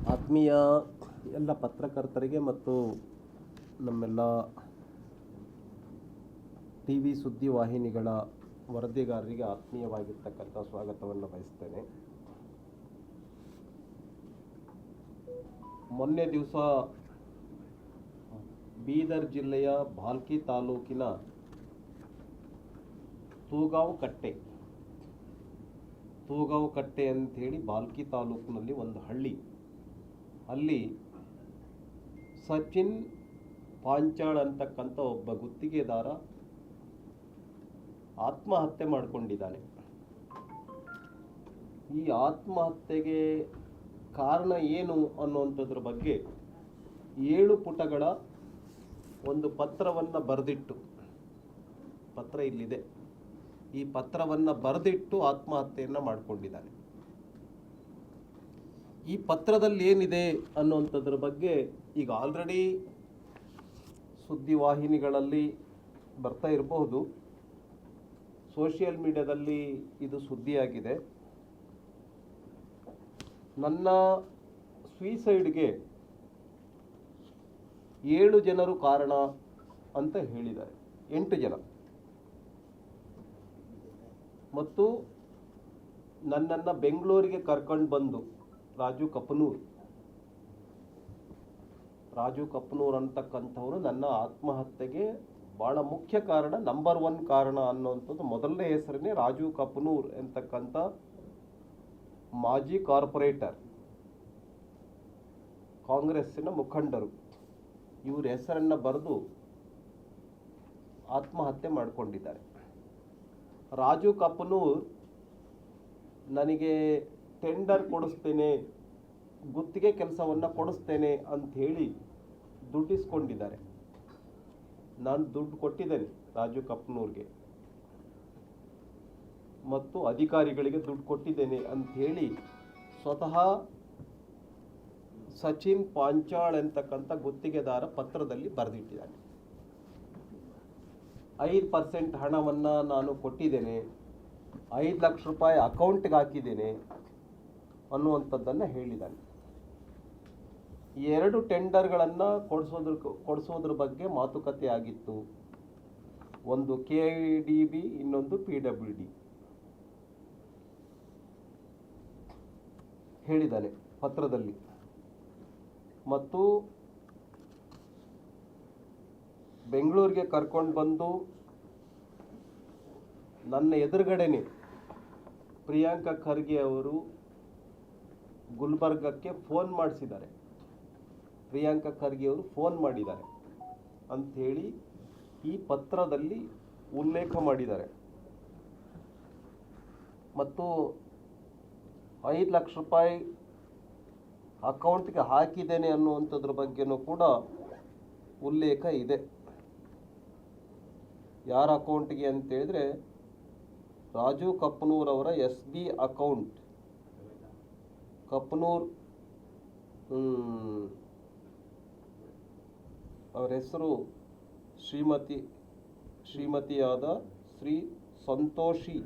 ಆತ್ಮೀಯ ಎಲ್ಲ ಪತ್ರಕರ್ತರಿಗೆ ಮತ್ತು ನಮ್ಮೆಲ್ಲ ಟಿ ವಿ ಸುದ್ದಿವಾಹಿನಿಗಳ ವರದಿಗಾರರಿಗೆ ಆತ್ಮೀಯವಾಗಿರ್ತಕ್ಕಂಥ ಸ್ವಾಗತವನ್ನು ಬಯಸ್ತೇನೆ. ಮೊನ್ನೆ ದಿವಸ ಬೀದರ್ ಜಿಲ್ಲೆಯ ಭಾಲ್ಕಿ ತಾಲೂಕಿನ ತೂಗಾವ್ ಕಟ್ಟೆ ಅಂಥೇಳಿ ಭಾಲ್ಕಿ ತಾಲೂಕಿನಲ್ಲಿ ಒಂದು ಹಳ್ಳಿ, ಅಲ್ಲಿ ಸಚಿನ್ ಪಾಂಚಾಳ್ ಅಂತಕ್ಕಂಥ ಒಬ್ಬ ಗುತ್ತಿಗೆದಾರ ಆತ್ಮಹತ್ಯೆ ಮಾಡಿಕೊಂಡಿದ್ದಾನೆ. ಈ ಆತ್ಮಹತ್ಯೆಗೆ ಕಾರಣ ಏನು ಅನ್ನುವಂಥದ್ರ ಬಗ್ಗೆ 7 ಪುಟಗಳ ಒಂದು ಪತ್ರವನ್ನು ಬರೆದಿಟ್ಟು, ಪತ್ರ ಇಲ್ಲಿದೆ, ಈ ಪತ್ರವನ್ನು ಬರೆದಿಟ್ಟು ಆತ್ಮಹತ್ಯೆಯನ್ನು ಮಾಡಿಕೊಂಡಿದ್ದಾನೆ. ಈ ಪತ್ರದಲ್ಲಿ ಏನಿದೆ ಅನ್ನುವಂಥದ್ರ ಬಗ್ಗೆ ಈಗ ಆಲ್ರೆಡಿ ಸುದ್ದಿವಾಹಿನಿಗಳಲ್ಲಿ ಬರ್ತಾ ಇರಬಹುದು, ಸೋಷಿಯಲ್ ಮೀಡಿಯಾದಲ್ಲಿ ಇದು ಸುದ್ದಿಯಾಗಿದೆ. ನನ್ನ ಸೂಸೈಡ್ಗೆ 7 ಜನರು ಕಾರಣ ಅಂತ ಹೇಳಿದ್ದಾರೆ, 8 ಜನ, ಮತ್ತು ನನ್ನನ್ನು ಬೆಂಗಳೂರಿಗೆ ಕರ್ಕೊಂಡು ಬಂದು ರಾಜು ಕಪ್ಪನೂರ್ ಅಂತಕ್ಕಂಥವ್ರು ನನ್ನ ಆತ್ಮಹತ್ಯೆಗೆ ಭಾಳ ಮುಖ್ಯ ಕಾರಣ, ನಂಬರ್ 1 ಕಾರಣ ಅನ್ನುವಂಥದ್ದು. ಮೊದಲನೇ ಹೆಸರನ್ನೇ ರಾಜು ಕಪ್ಪನೂರ್ ಅಂತಕ್ಕಂಥ ಮಾಜಿ ಕಾರ್ಪೊರೇಟರ್, ಕಾಂಗ್ರೆಸ್ಸಿನ ಮುಖಂಡರು, ಇವ್ರ ಹೆಸರನ್ನು ಬರೆದು ಆತ್ಮಹತ್ಯೆ ಮಾಡಿಕೊಂಡಿದ್ದಾರೆ. ರಾಜು ಕಪ್ಪನೂರ್ ನನಗೆ ಟೆಂಡರ್ ಕೊಡಿಸ್ತೇನೆ, ಗುತ್ತಿಗೆ ಕೆಲಸವನ್ನು ಕೊಡಿಸ್ತೇನೆ ಅಂಥೇಳಿ ದುಡ್ಡಿಸ್ಕೊಂಡಿದ್ದಾರೆ. ನಾನು ದುಡ್ಡು ಕೊಟ್ಟಿದ್ದೇನೆ ರಾಜು ಕಪ್ಪನೂರ್ಗೆ ಮತ್ತು ಅಧಿಕಾರಿಗಳಿಗೆ ದುಡ್ಡು ಕೊಟ್ಟಿದ್ದೇನೆ ಅಂಥೇಳಿ ಸ್ವತಃ ಸಚಿನ್ ಪಾಂಚಾಳ್ ಅಂತಕ್ಕಂಥ ಗುತ್ತಿಗೆದಾರ ಪತ್ರದಲ್ಲಿ ಬರೆದಿಟ್ಟಿದ್ದಾನೆ. 5% ಹಣವನ್ನು ನಾನು ಕೊಟ್ಟಿದ್ದೇನೆ, 5 ಲಕ್ಷ ರೂಪಾಯಿ ಅಕೌಂಟ್ಗೆ ಹಾಕಿದ್ದೇನೆ ಅನ್ನುವಂಥದ್ದನ್ನು ಹೇಳಿದ್ದಾನೆ. 2 ಟೆಂಡರ್ಗಳನ್ನು ಕೊಡಿಸೋದ್ರ ಬಗ್ಗೆ ಮಾತುಕತೆ ಆಗಿತ್ತು, ಒಂದು KIDB, ಇನ್ನೊಂದು PWD ಹೇಳಿದ್ದಾನೆ ಪತ್ರದಲ್ಲಿ. ಮತ್ತು ಬೆಂಗಳೂರಿಗೆ ಕರ್ಕೊಂಡು ಬಂದು ನನ್ನ ಎದುರುಗಡೆನೆ ಪ್ರಿಯಾಂಕಾ ಖರ್ಗೆ ಅವರು ಗುಲ್ಬರ್ಗಕ್ಕೆ ಫೋನ್ ಮಾಡಿಸಿದ್ದಾರೆ, ಪ್ರಿಯಾಂಕಾ ಖರ್ಗೆ ಅವರು ಫೋನ್ ಮಾಡಿದ್ದಾರೆ ಅಂಥೇಳಿ ಈ ಪತ್ರದಲ್ಲಿ ಉಲ್ಲೇಖ ಮಾಡಿದ್ದಾರೆ. ಮತ್ತು 5 ಲಕ್ಷ ರೂಪಾಯಿ ಅಕೌಂಟ್ಗೆ ಹಾಕಿದ್ದೇನೆ ಅನ್ನುವಂಥದ್ರ ಬಗ್ಗೆನೂ ಕೂಡ ಉಲ್ಲೇಖ ಇದೆ. ಯಾರ ಅಕೌಂಟ್ಗೆ ಅಂತೇಳಿದರೆ ರಾಜು ಕಪ್ಪನೂರ್ ಅವರ SB ಅಕೌಂಟ್, ಕಪ್ಪನೂರ್ ಅವರ ಹೆಸರು ಶ್ರೀಮತಿಯಾದ ಶ್ರೀ ಸಂತೋಷಿ,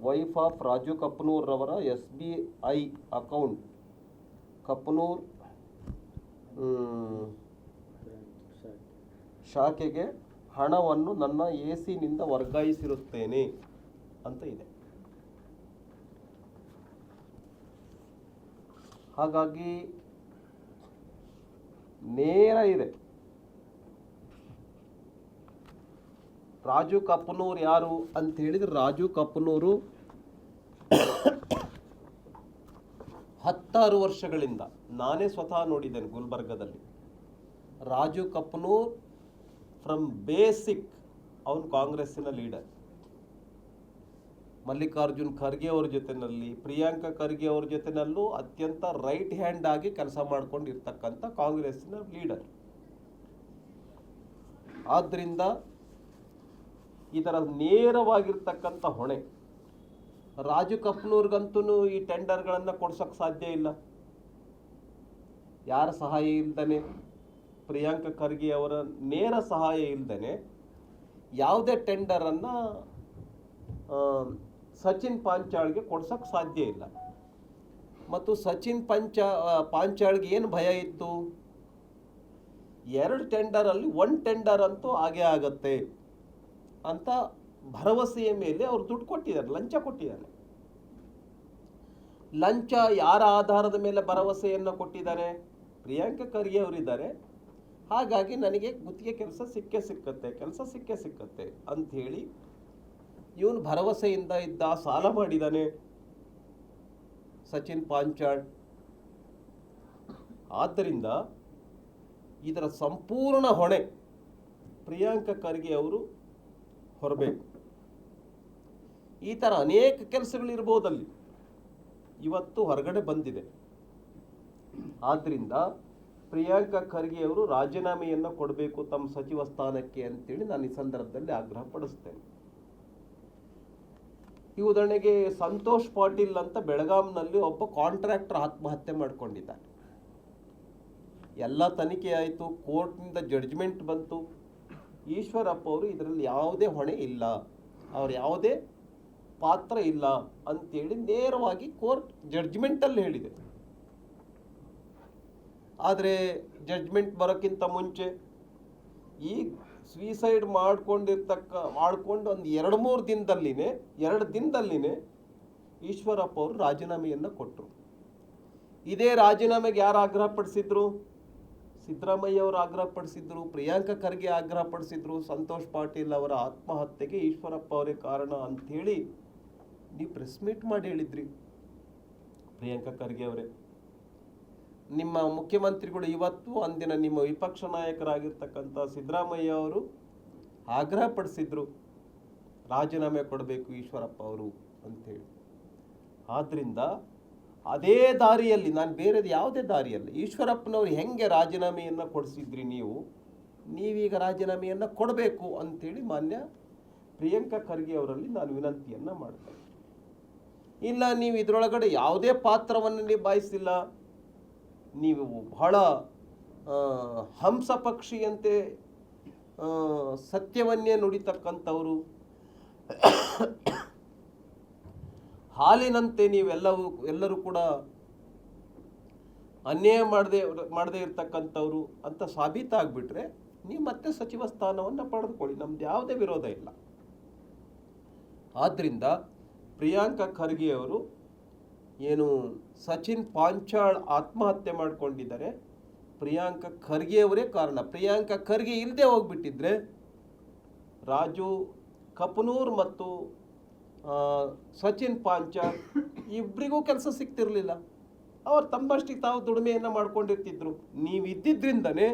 ವೈಫ್ ಆಫ್ ರಾಜು ಕಪ್ಪನೂರ್ ರವರ SBI ಅಕೌಂಟ್, ಕಪ್ಪನೂರ್ ಶಾಖೆಗೆ ಹಣವನ್ನು ನನ್ನ AC-ನಿಂದ ವರ್ಗಾಯಿಸಿರುತ್ತೇನೆ ಅಂತ ಇದೆ. ಹಾಗಾಗಿ ನೇರ ಇದೆ. ರಾಜು ಕಪ್ಪನೂರ್ ಯಾರು ಅಂತ ಹೇಳಿದ್ರೆ, ರಾಜು ಕಪ್ಪನೂರು 16 ವರ್ಷಗಳಿಂದ ನಾನೇ ಸ್ವತಃ ನೋಡಿದ್ದೇನೆ ಗುಲ್ಬರ್ಗದಲ್ಲಿ. ರಾಜು ಕಪ್ಪನೂರ್ ಫ್ರಮ್ ಬೇಸಿಕ್ ಅವನು ಕಾಂಗ್ರೆಸ್ಸಿನ ಲೀಡರ್. ಮಲ್ಲಿಕಾರ್ಜುನ್ ಖರ್ಗೆ ಅವ್ರ ಜೊತೆಯಲ್ಲಿ, ಪ್ರಿಯಾಂಕಾ ಖರ್ಗೆ ಅವ್ರ ಜೊತೆನಲ್ಲೂ ಅತ್ಯಂತ ರೈಟ್ ಹ್ಯಾಂಡ್ ಆಗಿ ಕೆಲಸ ಮಾಡ್ಕೊಂಡಿರ್ತಕ್ಕಂಥ ಕಾಂಗ್ರೆಸ್ಸಿನ ಲೀಡರ್. ಆದ್ದರಿಂದ ಇದರ ನೇರವಾಗಿರ್ತಕ್ಕಂಥ ಹೊಣೆ ರಾಜು ಕಪ್ಪನೂರ್ಗಂತೂ ಈ ಟೆಂಡರ್ಗಳನ್ನು ಕೊಡ್ಸೋಕ್ಕೆ ಸಾಧ್ಯ ಇಲ್ಲ. ಯಾರ ಸಹಾಯ ಇಲ್ದೇ, ಪ್ರಿಯಾಂಕಾ ಖರ್ಗೆ ಅವರ ನೇರ ಸಹಾಯ ಇಲ್ದೇ ಯಾವುದೇ ಟೆಂಡರನ್ನು ಸಚಿನ್ ಪಾಂಚಾಳ್ಗೆ ಕೊಡ್ಸೋಕ್ಕೆ ಸಾಧ್ಯ ಇಲ್ಲ. ಮತ್ತು ಸಚಿನ್ ಪಾಂಚಾಳ್ಗೆ ಏನು ಭಯ ಇತ್ತು? 2 ಟೆಂಡರಲ್ಲಿ 1 ಟೆಂಡರ್ ಅಂತೂ ಆಗೇ ಆಗತ್ತೆ ಅಂತ ಭರವಸೆಯ ಮೇಲೆ ಅವರು ದುಡ್ಡು ಕೊಟ್ಟಿದ್ದಾರೆ, ಲಂಚ ಕೊಟ್ಟಿದ್ದಾರೆ. ಲಂಚ ಯಾರ ಆಧಾರದ ಮೇಲೆ ಭರವಸೆಯನ್ನು ಕೊಟ್ಟಿದ್ದಾರೆ? ಪ್ರಿಯಾಂಕ ಖರ್ಗೆ ಅವರಿದ್ದಾರೆ, ಹಾಗಾಗಿ ನನಗೆ ಗುತ್ತಿಗೆ ಕೆಲಸ ಸಿಕ್ಕೇ ಸಿಕ್ಕತ್ತೆ ಅಂಥೇಳಿ ಇವನು ಭರವಸೆಯಿಂದ ಇದ್ದ, ಸಾಲ ಮಾಡಿದ್ದಾನೆ ಸಚಿನ್ ಪಾಂಚಾಳ್. ಆದ್ದರಿಂದ ಇದರ ಸಂಪೂರ್ಣ ಹೊಣೆ ಪ್ರಿಯಾಂಕ ಖರ್ಗೆ ಅವರು ಹೊರಬೇಕು. ಈ ಥರ ಅನೇಕ ಕೆಲಸಗಳಿರ್ಬೋದಲ್ಲಿ ಇವತ್ತು ಹೊರಗಡೆ ಬಂದಿದೆ. ಆದ್ದರಿಂದ ಪ್ರಿಯಾಂಕ ಖರ್ಗೆ ಅವರು ರಾಜೀನಾಮೆಯನ್ನು ಕೊಡಬೇಕು ತಮ್ಮ ಸಚಿವ ಸ್ಥಾನಕ್ಕೆ ಅಂತೇಳಿ ನಾನು ಈ ಸಂದರ್ಭದಲ್ಲಿ ಆಗ್ರಹ ಪಡಿಸ್ತೇನೆ. ಈ ಉದಾಹರಣೆಗೆ ಸಂತೋಷ್ ಪಾಟೀಲ್ ಅಂತ ಬೆಳಗಾಂನಲ್ಲಿ ಒಬ್ಬ ಕಾಂಟ್ರಾಕ್ಟರ್ ಆತ್ಮಹತ್ಯೆ ಮಾಡಿಕೊಂಡಿದ್ದಾನೆ. ಎಲ್ಲ ತನಿಖೆ ಆಯಿತು, ಕೋರ್ಟ್ನಿಂದ ಜಡ್ಜ್ಮೆಂಟ್ ಬಂತು. ಈಶ್ವರಪ್ಪ ಅವರು ಇದರಲ್ಲಿ ಯಾವುದೇ ಹೊಣೆ ಇಲ್ಲ, ಅವ್ರು ಯಾವುದೇ ಪಾತ್ರ ಇಲ್ಲ ಅಂತೇಳಿ ನೇರವಾಗಿ ಕೋರ್ಟ್ ಜಡ್ಜ್ಮೆಂಟಲ್ಲಿ ಹೇಳಿದೆ. ಆದರೆ ಬರೋಕ್ಕಿಂತ ಮುಂಚೆ ಈ ಸ್ವೀಸೈಡ್ ಮಾಡ್ಕೊಂಡು ಒಂದು 2-3 ದಿನದಲ್ಲಿನೇ ಈಶ್ವರಪ್ಪ ಅವರು ರಾಜೀನಾಮೆಯನ್ನು ಕೊಟ್ಟರು. ಇದೇ ರಾಜೀನಾಮೆಗೆ ಯಾರು ಆಗ್ರಹ ಪಡಿಸಿದ್ರು? ಸಿದ್ದರಾಮಯ್ಯ ಅವರು ಆಗ್ರಹ ಪಡಿಸಿದ್ರು, ಪ್ರಿಯಾಂಕ ಖರ್ಗೆ ಆಗ್ರಹ ಪಡಿಸಿದ್ರು. ಸಂತೋಷ್ ಪಾಟೀಲ್ ಅವರ ಆತ್ಮಹತ್ಯೆಗೆ ಈಶ್ವರಪ್ಪ ಅವರೇ ಕಾರಣ ಅಂಥೇಳಿ ನೀವು ಪ್ರೆಸ್ ಮೀಟ್ ಮಾಡಿ ಹೇಳಿದ್ರಿ. ಪ್ರಿಯಾಂಕ ಖರ್ಗೆ ಅವರೇ, ನಿಮ್ಮ ಮುಖ್ಯಮಂತ್ರಿಗಳು ಇವತ್ತು ಅಂದಿನ ನಿಮ್ಮ ವಿಪಕ್ಷ ನಾಯಕರಾಗಿರ್ತಕ್ಕಂಥ ಸಿದ್ದರಾಮಯ್ಯ ಅವರು ಆಗ್ರಹ ಪಡಿಸಿದ್ರು, ರಾಜೀನಾಮೆ ಕೊಡಬೇಕು ಈಶ್ವರಪ್ಪ ಅವರು ಅಂಥೇಳಿ. ಆದ್ದರಿಂದ ಅದೇ ದಾರಿಯಲ್ಲಿ, ನಾನು ಬೇರೆದು ಯಾವುದೇ ದಾರಿಯಲ್ಲಿ, ಈಶ್ವರಪ್ಪನವ್ರು ಹೆಂಗೆ ರಾಜೀನಾಮೆಯನ್ನು ಕೊಡಿಸಿದ್ರಿ ನೀವೀಗ ರಾಜೀನಾಮೆಯನ್ನು ಕೊಡಬೇಕು ಅಂಥೇಳಿ ಮಾನ್ಯ ಪ್ರಿಯಾಂಕ ಖರ್ಗೆ ಅವರಲ್ಲಿ ನಾನು ವಿನಂತಿಯನ್ನು ಮಾಡ್ತೇನೆ. ಇಲ್ಲ, ನೀವು ಇದರೊಳಗಡೆ ಯಾವುದೇ ಪಾತ್ರವನ್ನು ನಿಭಾಯಿಸಿಲ್ಲ, ನೀವು ಬಹಳ ಹಂಸ ಪಕ್ಷಿಯಂತೆ ಸತ್ಯವನ್ನೇ ನುಡಿತಕ್ಕಂಥವರು, ಹಾಲಿನಂತೆ ಎಲ್ಲರೂ ಕೂಡ ಅನ್ಯಾಯ ಮಾಡದೇ ಇರ್ತಕ್ಕಂಥವ್ರು ಅಂತ ಸಾಬೀತಾಗ್ಬಿಟ್ರೆ ನೀವು ಮತ್ತೆ ಸಚಿವ ಸ್ಥಾನವನ್ನು ಪಡೆದುಕೊಳ್ಳಿ, ನಮ್ದು ಯಾವುದೇ ವಿರೋಧ ಇಲ್ಲ. ಆದ್ದರಿಂದ ಪ್ರಿಯಾಂಕ ಖರ್ಗೆ ಅವರು ಏನು ಸಚಿನ್ ಪಾಂಚಾಳ್ ಆತ್ಮಹತ್ಯೆ ಮಾಡಿಕೊಂಡಿದ್ದಾರೆ, ಪ್ರಿಯಾಂಕ ಖರ್ಗೆ ಅವರೇ ಕಾರಣ. ಪ್ರಿಯಾಂಕ ಖರ್ಗೆ ಇಲ್ಲದೆ ಹೋಗ್ಬಿಟ್ಟಿದ್ರೆ ರಾಜು ಕಪನೂರ್ ಮತ್ತು ಸಚಿನ್ ಪಾಂಚಾಳ್ ಇಬ್ಬರಿಗೂ ಕೆಲಸ ಸಿಗ್ತಿರ್ಲಿಲ್ಲ. ಅವ್ರು ತಮ್ಮಷ್ಟಿಗೆ ತಾವು ದುಡಿಮೆಯನ್ನು ಮಾಡ್ಕೊಂಡಿರ್ತಿದ್ರು. ನೀವಿದ್ದಿದ್ರಿಂದನೇ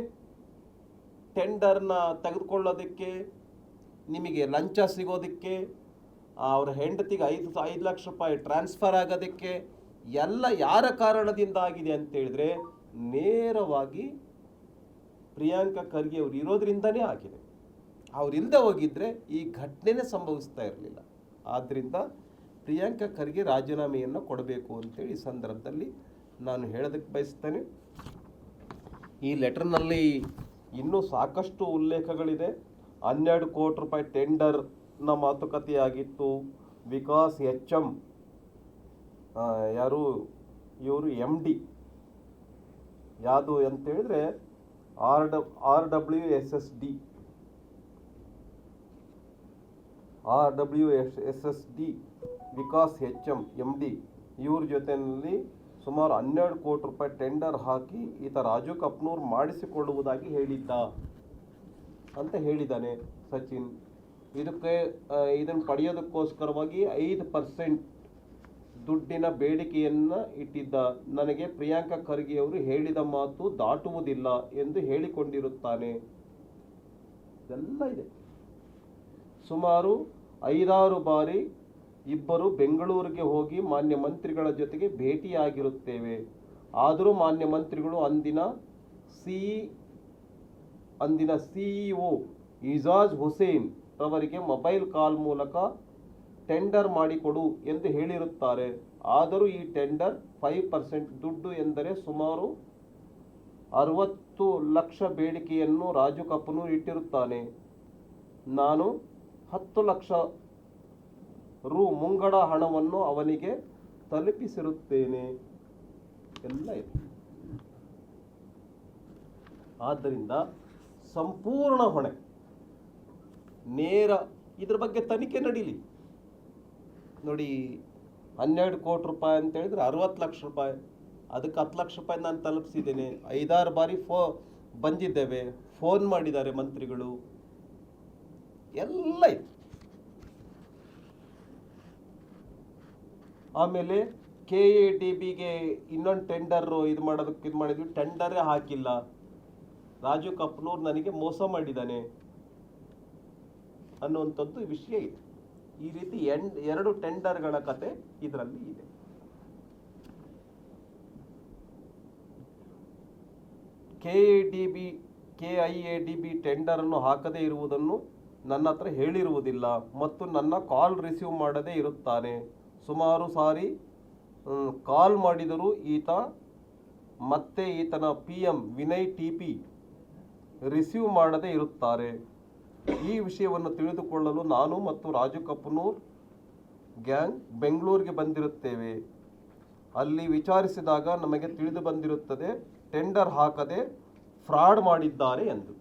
ಟೆಂಡರ್ನ ತೆಗೆದುಕೊಳ್ಳೋದಕ್ಕೆ, ನಿಮಗೆ ಲಂಚ ಸಿಗೋದಕ್ಕೆ, ಅವರ ಹೆಂಡತಿಗೆ 5 ಲಕ್ಷ ರೂಪಾಯಿ ಟ್ರಾನ್ಸ್ಫರ್ ಆಗೋದಕ್ಕೆ ಎಲ್ಲ ಯಾರ ಕಾರಣದಿಂದ ಆಗಿದೆ ಅಂತೇಳಿದ್ರೆ ನೇರವಾಗಿ ಪ್ರಿಯಾಂಕ ಖರ್ಗೆ ಅವರು ಇರೋದ್ರಿಂದನೇ ಆಗಿದೆ. ಅವರಿಲ್ಲದೆ ಹೋಗಿದ್ರೆ ಈ ಘಟನೆನೇ ಸಂಭವಿಸ್ತಾ ಇರಲಿಲ್ಲ. ಆದ್ದರಿಂದ ಪ್ರಿಯಾಂಕ ಖರ್ಗೆ ರಾಜೀನಾಮೆಯನ್ನು ಕೊಡಬೇಕು ಅಂತೇಳಿ ಈ ಸಂದರ್ಭದಲ್ಲಿ ನಾನು ಹೇಳೋದಕ್ಕೆ ಬಯಸ್ತೇನೆ. ಈ ಲೆಟರ್ನಲ್ಲಿ ಇನ್ನೂ ಸಾಕಷ್ಟು ಉಲ್ಲೇಖಗಳಿದೆ. 12 ಕೋಟಿ ರೂಪಾಯಿ ಟೆಂಡರ್ನ ಮಾತುಕತೆಯಾಗಿತ್ತು. ವಿಕಾಸ್ HM ಯಾರು ಇವರು MD ಯಾವುದು ಅಂತೇಳಿದ್ರೆ RWSSD ವಿಕಾಸ್ HM MD ಇವ್ರ ಜೊತೆಯಲ್ಲಿ ಸುಮಾರು 12 ಕೋಟಿ ರೂಪಾಯಿ ಟೆಂಡರ್ ಹಾಕಿ ಈತ ರಾಜು ಕಪ್ನೂರ್ ಮಾಡಿಸಿಕೊಳ್ಳುವುದಾಗಿ ಹೇಳಿದ್ದ ಅಂತ ಹೇಳಿದ್ದಾನೆ ಸಚಿನ್. ಇದನ್ನು ಪಡೆಯೋದಕ್ಕೋಸ್ಕರವಾಗಿ 5% ದುಡ್ಡಿನ ಬೇಡಿಕೆಯನ್ನು ಇಟ್ಟಿದ್ದ. ನನಗೆ ಪ್ರಿಯಾಂಕ ಖರ್ಗೆ ಅವರು ಹೇಳಿದ ಮಾತು ದಾಟುವುದಿಲ್ಲ ಎಂದು ಹೇಳಿಕೊಂಡಿರುತ್ತಾನೆ. ಇದೆಲ್ಲ ಇದೆ. ಸುಮಾರು 5-6 ಬಾರಿ ಇಬ್ಬರು ಬೆಂಗಳೂರಿಗೆ ಹೋಗಿ ಮಾನ್ಯ ಮಂತ್ರಿಗಳ ಜೊತೆಗೆ ಭೇಟಿಯಾಗಿರುತ್ತೇವೆ. ಆದರೂ ಮಾನ್ಯ ಮಂತ್ರಿಗಳು ಅಂದಿನ CEO ಇಜಾಜ್ ಹುಸೇನ್ ಅವರಿಗೆ ಮೊಬೈಲ್ ಕಾಲ್ ಮೂಲಕ ಟೆಂಡರ್ ಮಾಡಿಕೊಡು ಎಂದು ಹೇಳಿರುತ್ತಾರೆ. ಆದರೂ ಈ ಟೆಂಡರ್ 5% ದುಡ್ಡು ಎಂದರೆ ಸುಮಾರು 60 ಲಕ್ಷ ಬೇಡಿಕೆಯನ್ನು ರಾಜು ಕಪನೂರ್ ಇಟ್ಟಿರುತ್ತಾನೆ. ನಾನು 10 ಲಕ್ಷ ರು ಮುಂಗಡ ಹಣವನ್ನು ಅವನಿಗೆ ತಲುಪಿಸಿರುತ್ತೇನೆ. ಎಲ್ಲ ಇದೆ. ಆದ್ದರಿಂದ ಸಂಪೂರ್ಣ ಹೊಣೆ ನೇರ ಇದ್ರ ಬಗ್ಗೆ ತನಿಖೆ ನಡೀಲಿ. ನೋಡಿ, 12 ಕೋಟಿ ರೂಪಾಯಿ ಅಂತ ಹೇಳಿದ್ರೆ 60 ಲಕ್ಷ ರೂಪಾಯಿ, ಅದಕ್ಕೆ 10 ಲಕ್ಷ ರೂಪಾಯಿ ನಾನು ತಲುಪಿಸಿದ್ದೇನೆ. 5-6 ಬಾರಿ ಬಂದಿದ್ದೇವೆ, ಫೋನ್ ಮಾಡಿದ್ದಾರೆ ಮಂತ್ರಿಗಳು, ಎಲ್ಲ ಇದೆ. ಆಮೇಲೆ KADBಗೆ ಇನ್ನೊಂದು ಟೆಂಡರ್ ಇದು ಮಾಡಿದ್ವಿ, ಟೆಂಡರೇ ಹಾಕಿಲ್ಲ. ರಾಜು ಕಪ್ನೂರ್ ನನಗೆ ಮೋಸ ಮಾಡಿದ್ದಾನೆ ಅನ್ನುವಂಥದ್ದು ವಿಷಯ ಇದೆ. ಈ ರೀತಿ 2 ಟೆಂಡರ್ಗಳ ಕತೆ ಇದರಲ್ಲಿ ಇದೆ. KIADB ಟೆಂಡರ್ ಅನ್ನು ಹಾಕದೇ ಇರುವುದನ್ನು ನನ್ನ ಹತ್ರ ಹೇಳಿರುವುದಿಲ್ಲ ಮತ್ತು ನನ್ನ ಕಾಲ್ ರಿಸೀವ್ ಮಾಡದೇ ಇರುತ್ತಾನೆ. ಸುಮಾರು ಸಾರಿ ಕಾಲ್ ಮಾಡಿದರೂ ಮತ್ತೆ ಈತನ PM ವಿನಯ್ TP ರಿಸೀವ್ ಮಾಡದೇ ಇರುತ್ತಾರೆ. ಈ ವಿಷಯವನ್ನು ತಿಳಿದುಕೊಳ್ಳಲು ನಾನು ಮತ್ತು ರಾಜು ಕಪ್ನೂರ್ ಗ್ಯಾಂಗ್ ಬೆಂಗಳೂರಿಗೆ ಬಂದಿರುತ್ತೇವೆ. ಅಲ್ಲಿ ವಿಚಾರಿಸಿದಾಗ ನಮಗೆ ತಿಳಿದು ಬಂದಿರುತ್ತದೆ ಟೆಂಡರ್ ಹಾಕದೆ ಫ್ರಾಡ್ ಮಾಡಿದ್ದಾರೆ ಎಂದು.